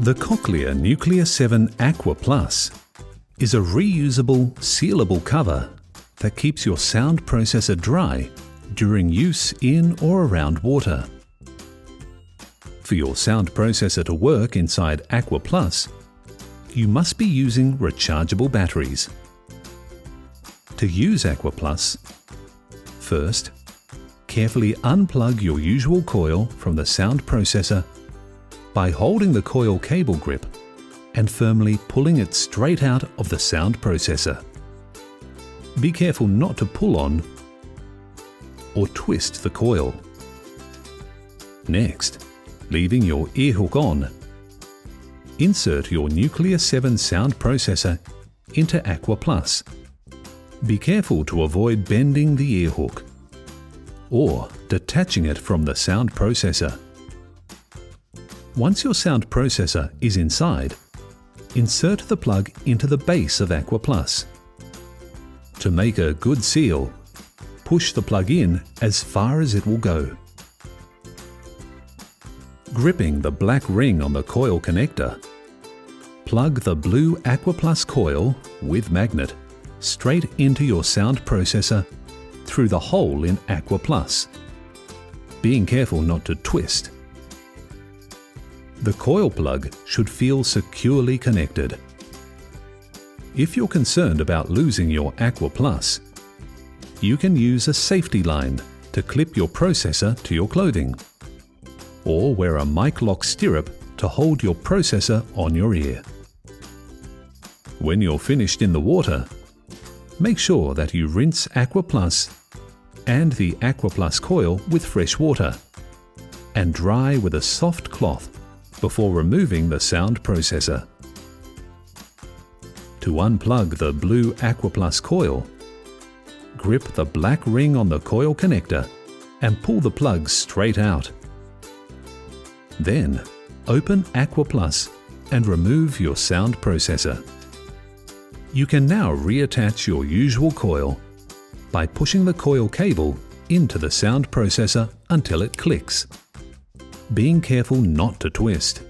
The Cochlear Nuclear 7 Aqua Plus is a reusable, sealable cover that keeps your sound processor dry during use in or around water. For your sound processor to work inside Aqua Plus, you must be using rechargeable batteries. To use Aqua Plus, first, carefully unplug your usual coil from the sound processor by holding the coil cable grip and firmly pulling it straight out of the sound processor. Be careful not to pull on or twist the coil. Next, leaving your ear hook on, insert your Nuclear 7 sound processor into Aqua Plus. Be careful to avoid bending the ear hook or detaching it from the sound processor. Once your sound processor is inside, insert the plug into the base of Aqua Plus. To make a good seal, push the plug in as far as it will go. Gripping the black ring on the coil connector, plug the blue Aqua Plus coil with magnet straight into your sound processor through the hole in Aqua Plus, being careful not to twist. The coil plug should feel securely connected. If you're concerned about losing your Aqua Plus, you can use a safety line to clip your processor to your clothing, or wear a mic lock stirrup to hold your processor on your ear. When you're finished in the water, make sure that you rinse Aqua Plus and the Aqua Plus coil with fresh water and dry with a soft cloth before removing the sound processor. To unplug the blue Aqua Plus coil, grip the black ring on the coil connector and pull the plug straight out. Then, open Aqua Plus and remove your sound processor. You can now reattach your usual coil by pushing the coil cable into the sound processor until it clicks, being careful not to twist.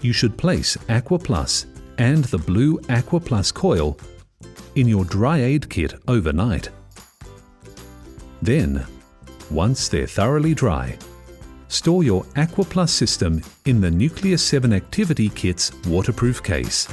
You should place Aqua Plus and the blue Aqua Plus coil in your dry aid kit overnight. Then, once they're thoroughly dry, store your Aqua Plus system in the Nuclear 7 Activity Kit's waterproof case.